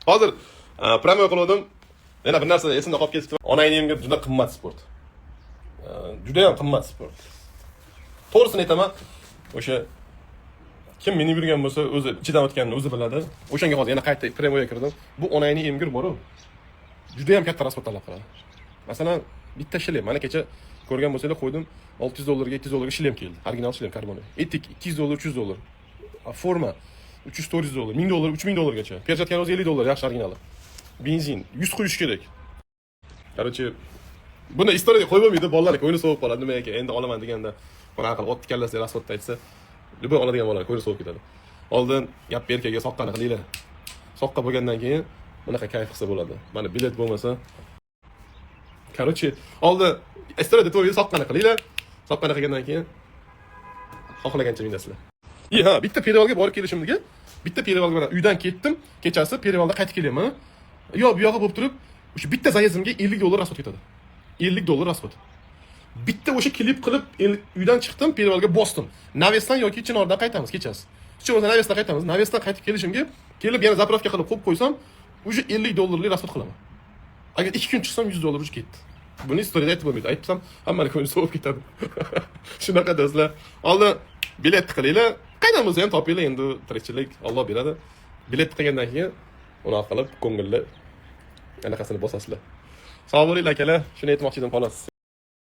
Hozir promyo qildim. Yana bir narsa esimda qolib ketibdi. Onayimga juda qimmat sport. Juda ham qimmat sport. To'g'risini aytaman, o'sha kim meni yurgan bo'lsa, o'zi ichidan o'tganini o'zi biladi. O'shanga hozir yana qayta premyoga kirdim. Bu onayni emgir bor-ku. Juda ham katta rasxod talab qiladi. Masalan, bitta shilem, mana kecha ko'rgan bo'lsanglar qo'ydim, $600 $700 shilem keldi. Original shilem karbon. Etik $200 $300. Forma $300-400, $1000 $3000 gacha. Perchatkani o'zi $50 yaxshi originali. Benzin 100 quyish kerak. Короче, buni istoriyaga qo'yib bo'lmaydi, bolalar ko'ngli sovib qoladi. Nima ekan, endi olaman deganda, mana aql otni kallasiga rasxodda aytsa, любой oladigan bolalar ko'ngli sovib ketadi. Oldin gap berkaga soqqani qilinglar. Soqqa bo'lgandan keyin bunaqa kayf qilsa bo'ladi. Mana bilet bo'lmasa, короче, oldin istoriyada to'yga soqqani qilinglar. Soqqani qilgandan keyin xohlagancha minasizlar. Ha, bitta perivalga borib kelishimdagi, bitta perivalga mana uydan ketdim, kechasi perivalda qaytib kelyapman. Yo, bu yoqqa bo'lib turib, o'sha bitta zayezdimga $50 rasxod ketadi. $50 rasxod. Bitta o'sha klip qilib uydan chiqdim, perivalga bosdim. Navesdan yoki Chinordan qaytamiz kechasi. Chinordan Navesdan qaytamiz. Navesdan qaytib kelishimga kelib yana zapravka qilib qo'yib qo'ysam, o'sha $50 rasxod qilaman. Agar 2 kun chiqsam $100 o'chib ketdi. Buni istoriyada aytib bo'lmaydi. Aytsam, hammaning ko'ngli sovib ketadi. Shunaqa do'stlar. Oldin bilet qilinglar. Qaydan ham topinglar, endi tirikchilik Alloh beradi. Bilet qilgandan keyin uni qilib ko'ngilli anaqasini bosasizlar. Sog' bo'linglar akalar. Shuni aytmoqchi edim xolos.